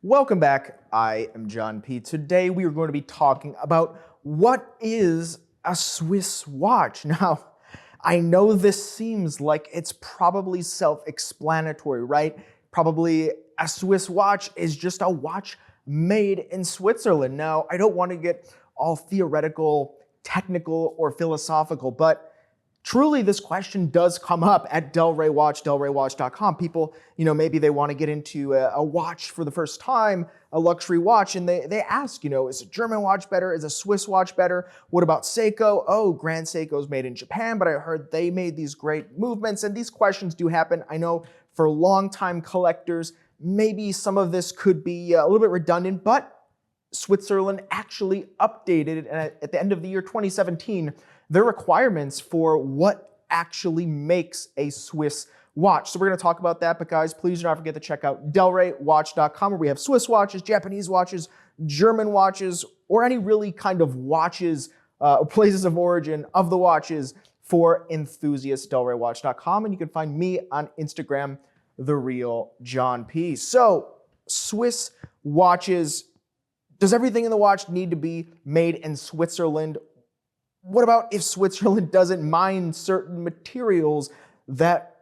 Welcome back. I am John P. Today we are going to be talking about what is a Swiss watch. Now, I know this seems like it's probably self-explanatory, right? Probably a Swiss watch is just a watch made in Switzerland. Now, I don't want to get all theoretical, technical, or philosophical, but truly, this question does come up at delraywatch.com. People, maybe they want to get into a watch for the first time, a luxury watch, and they ask, is a German watch better? Is a Swiss watch better? What about Seiko? Oh, Grand Seiko is made in Japan, but I heard they made these great movements, and these questions do happen. I know for longtime collectors, maybe some of this could be a little bit redundant, but Switzerland actually updated at the end of the year 2017 their requirements for what actually makes a Swiss watch. So we're going to talk about that, but guys, please do not forget to check out delraywatch.com where we have Swiss watches, Japanese watches, German watches, or any really kind of watches, places of origin of the watches for enthusiasts, delraywatch.com. And you can find me on Instagram, The Real John P. So Swiss watches, does everything in the watch need to be made in Switzerland? What about if Switzerland doesn't mine certain materials that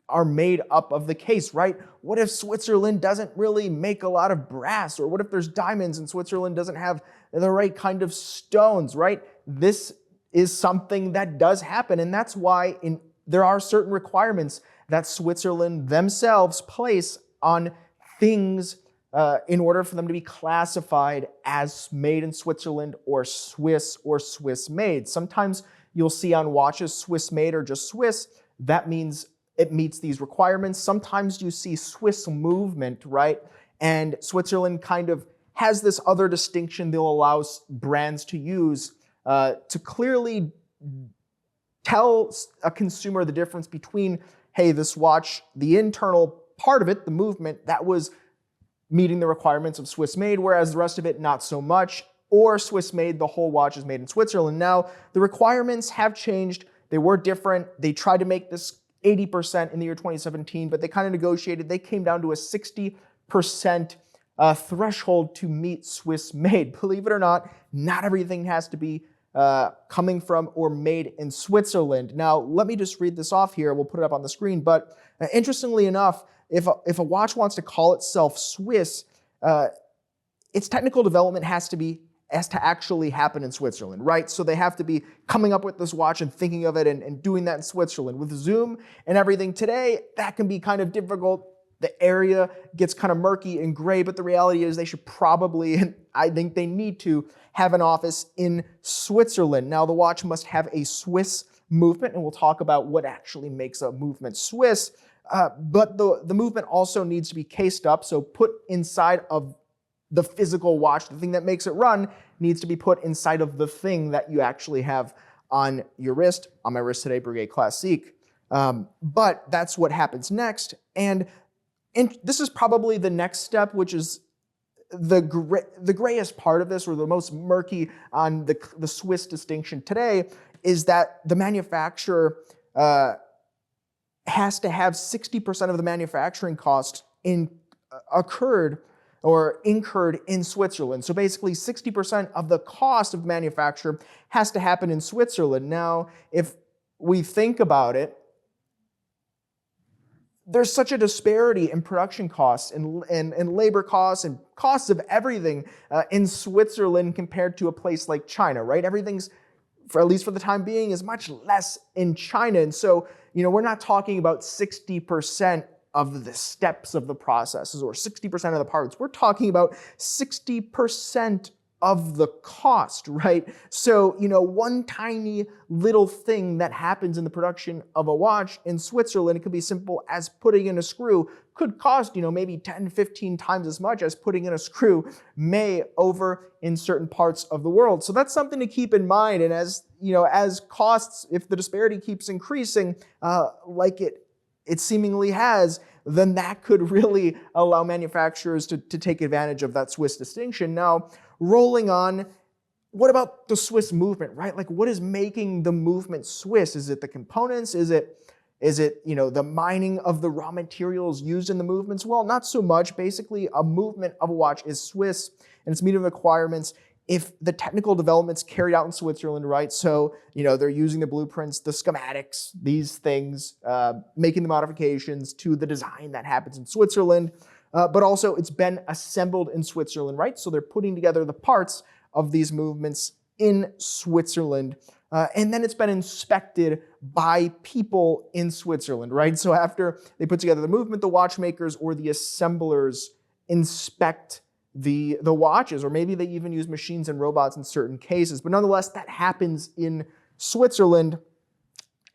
are made up of the case, right? What if Switzerland doesn't really make a lot of brass? Or what if there's diamonds and Switzerland doesn't have the right kind of stones, right? This is something that does happen, and that's why there are certain requirements that Switzerland themselves place on things in order for them to be classified as made in Switzerland or Swiss made. Sometimes you'll see on watches Swiss made or just Swiss. That means it meets these requirements. Sometimes you see Swiss movement, right? And Switzerland kind of has this other distinction they'll allow brands to use to clearly tell a consumer the difference between, hey, this watch, the internal part of it, the movement, that was meeting the requirements of Swiss made, whereas the rest of it, not so much, or Swiss made, the whole watch is made in Switzerland. Now, the requirements have changed. They were different. They tried to make this 80% in the year 2017, but they kind of negotiated. They came down to a 60% threshold to meet Swiss made. Believe it or not everything has to be coming from or made in Switzerland. Now, let me just read this off here. We'll put it up on the screen. But interestingly enough, if a watch wants to call itself Swiss, its technical development has to actually happen in Switzerland, right? So they have to be coming up with this watch and thinking of it and doing that in Switzerland. With Zoom and everything today, that can be kind of difficult. The area gets kind of murky and gray, but the reality is they should probably, and I think they need to, have an office in Switzerland. Now, the watch must have a Swiss movement, and we'll talk about what actually makes a movement Swiss. But the movement also needs to be cased up, so put inside of the physical watch. The thing that makes it run needs to be put inside of the thing that you actually have on your wrist. On my wrist today, Breguet Classique. But that's what happens next. And this is probably the next step, which is the grayest part of this, or the most murky on the Swiss distinction today, is that the manufacturer has to have 60% of the manufacturing cost incurred in Switzerland. So basically 60% of the cost of manufacture has to happen in Switzerland. Now, if we think about it, there's such a disparity in production costs and labor costs and costs of everything in Switzerland compared to a place like China, right? Everything's, at least for the time being, is much less in China. And so, we're not talking about 60% of the steps of the processes or 60% of the parts. We're talking about 60% of the cost, right? So, one tiny little thing that happens in the production of a watch in Switzerland, it could be simple as putting in a screw, could cost, maybe 10, 15 times as much as putting in a screw may over in certain parts of the world. So that's something to keep in mind. And as costs, if the disparity keeps increasing, like it seemingly has, then that could really allow manufacturers to take advantage of that Swiss distinction. Now, rolling on, what about the Swiss movement, right? Like, what is making the movement Swiss? Is it the components? Is it Is it, the mining of the raw materials used in the movements? Well, not so much. Basically, a movement of a watch is Swiss, and it's meeting requirements if the technical development's carried out in Switzerland, right? So, they're using the blueprints, the schematics, these things, making the modifications to the design that happens in Switzerland. But also it's been assembled in Switzerland, right? So they're putting together the parts of these movements in Switzerland. And then it's been inspected by people in Switzerland, right? So after they put together the movement, the watchmakers or the assemblers inspect the watches, or maybe they even use machines and robots in certain cases. But nonetheless, that happens in Switzerland.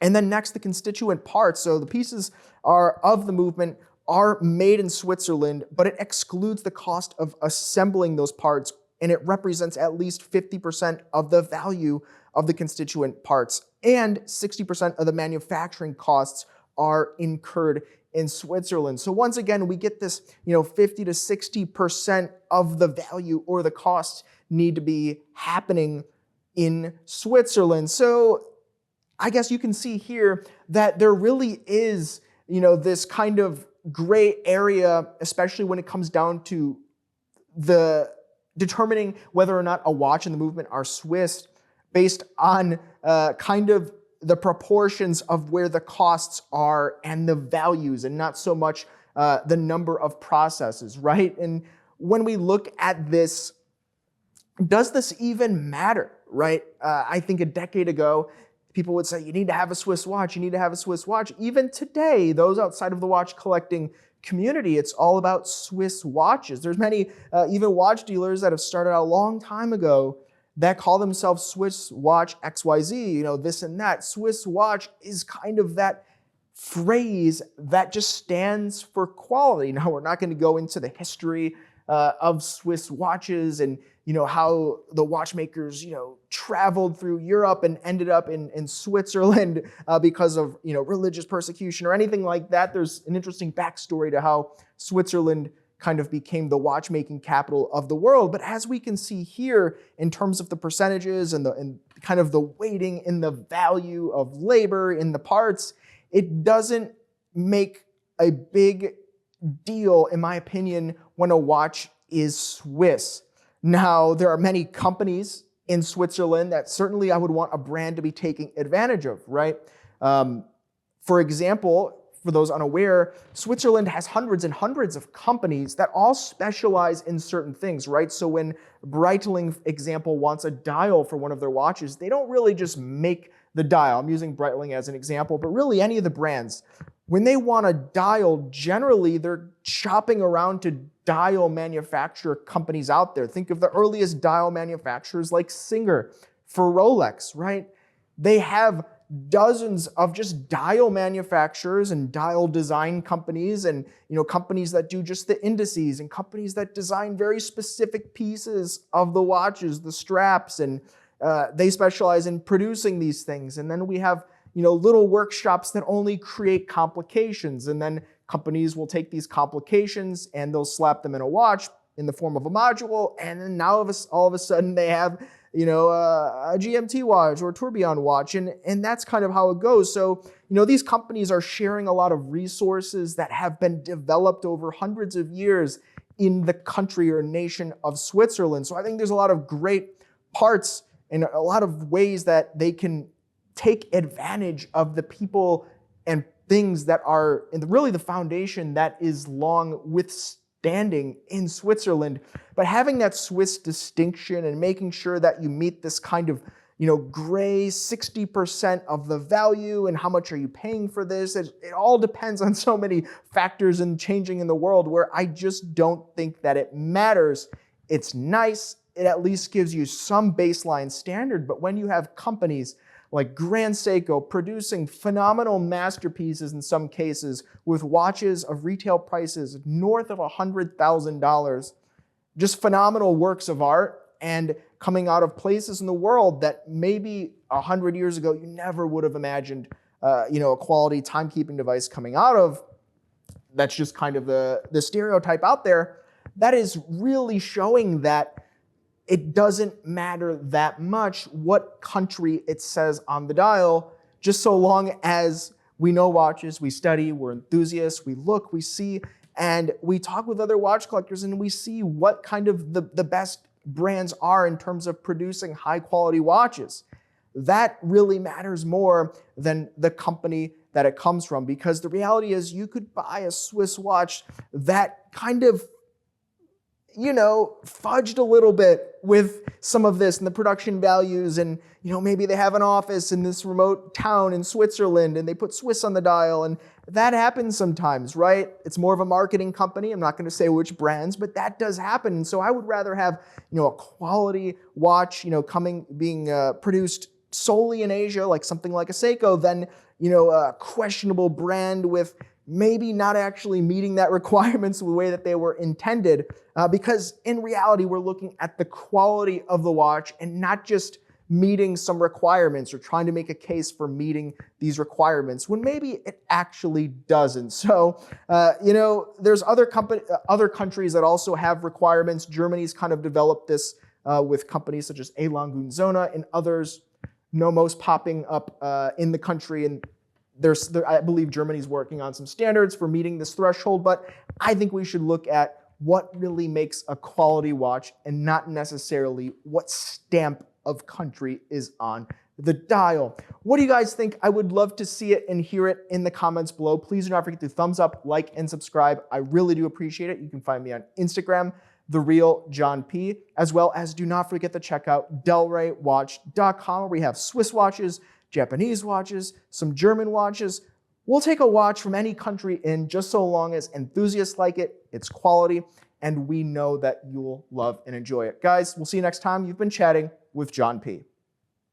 And then next, the constituent parts. So the pieces of the movement are made in Switzerland, but it excludes the cost of assembling those parts, and it represents at least 50% of the value of the constituent parts, and 60% of the manufacturing costs are incurred in Switzerland. So once again, we get this, 50 to 60% of the value or the costs need to be happening in Switzerland. So I guess you can see here that there really is, this kind of gray area, especially when it comes down to the determining whether or not a watch and the movement are Swiss, based on kind of the proportions of where the costs are and the values, and not so much the number of processes, right? And when we look at this, does this even matter, right? I think a decade ago, people would say, you need to have a Swiss watch, you need to have a Swiss watch. Even today, those outside of the watch collecting community, it's all about Swiss watches. There's many even watch dealers that have started out a long time ago that call themselves Swiss Watch XYZ, this and that. Swiss watch is kind of that phrase that just stands for quality. Now, we're not going to go into the history of Swiss watches and, how the watchmakers, traveled through Europe and ended up in Switzerland because of, religious persecution or anything like that. There's an interesting backstory to how Switzerland kind of became the watchmaking capital of the world. But as we can see here, in terms of the percentages and kind of the weighting in the value of labor in the parts, it doesn't make a big deal, in my opinion, when a watch is Swiss. Now, there are many companies in Switzerland that certainly I would want a brand to be taking advantage of, right? For example, for those unaware, Switzerland has hundreds and hundreds of companies that all specialize in certain things, right? So when Breitling, example, wants a dial for one of their watches, they don't really just make the dial. I'm using Breitling as an example, but really any of the brands. When they want a dial, generally they're shopping around to dial manufacturer companies out there. Think of the earliest dial manufacturers like Singer for Rolex, right? They have dozens of just dial manufacturers and dial design companies, and companies that do just the indices, and companies that design very specific pieces of the watches, the straps, and they specialize in producing these things. And then we have little workshops that only create complications, and then companies will take these complications and they'll slap them in a watch in the form of a module, and then now all of a sudden they have a GMT watch or a tourbillon watch, and that's kind of how it goes. So, these companies are sharing a lot of resources that have been developed over hundreds of years in the country or nation of Switzerland. So I think there's a lot of great parts and a lot of ways that they can take advantage of the people and things that are really the foundation that is long withstanding in Switzerland. But having that Swiss distinction and making sure that you meet this kind of gray 60% of the value, and how much are you paying for this? It all depends on so many factors and changing in the world, where I just don't think that it matters. It's nice. It at least gives you some baseline standard. But when you have companies like Grand Seiko producing phenomenal masterpieces in some cases with watches of retail prices north of $100,000, just phenomenal works of art, and coming out of places in the world that maybe 100 years ago you never would have imagined a quality timekeeping device coming out of. That's just kind of the stereotype out there. That is really showing that it doesn't matter that much what country it says on the dial, just so long as we know watches, we study, we're enthusiasts, we look, we see, and we talk with other watch collectors and we see what kind of the best brands are in terms of producing high quality watches. That really matters more than the company that it comes from, because the reality is you could buy a Swiss watch that kind of, fudged a little bit with some of this and the production values, and maybe they have an office in this remote town in Switzerland and they put Swiss on the dial, and that happens sometimes, right? It's more of a marketing company. I'm not going to say which brands, but that does happen. And so I would rather have a quality watch being produced solely in Asia, like something like a Seiko, than a questionable brand with maybe not actually meeting that requirements the way that they were intended, because in reality, we're looking at the quality of the watch and not just meeting some requirements or trying to make a case for meeting these requirements when maybe it actually doesn't. So, there's other countries that also have requirements. Germany's kind of developed this with companies such as Lange Söhne and others, Nomos popping up in the country, and I believe Germany's working on some standards for meeting this threshold, but I think we should look at what really makes a quality watch and not necessarily what stamp of country is on the dial. What do you guys think? I would love to see it and hear it in the comments below. Please do not forget to thumbs up, like, and subscribe. I really do appreciate it. You can find me on Instagram, TheRealJohnP, as well as do not forget to check out DelReyWatch.com, where we have Swiss watches, Japanese watches, some German watches. We'll take a watch from any country in, just so long as enthusiasts like it, it's quality, and we know that you'll love and enjoy it. Guys, we'll see you next time. You've been chatting with John P.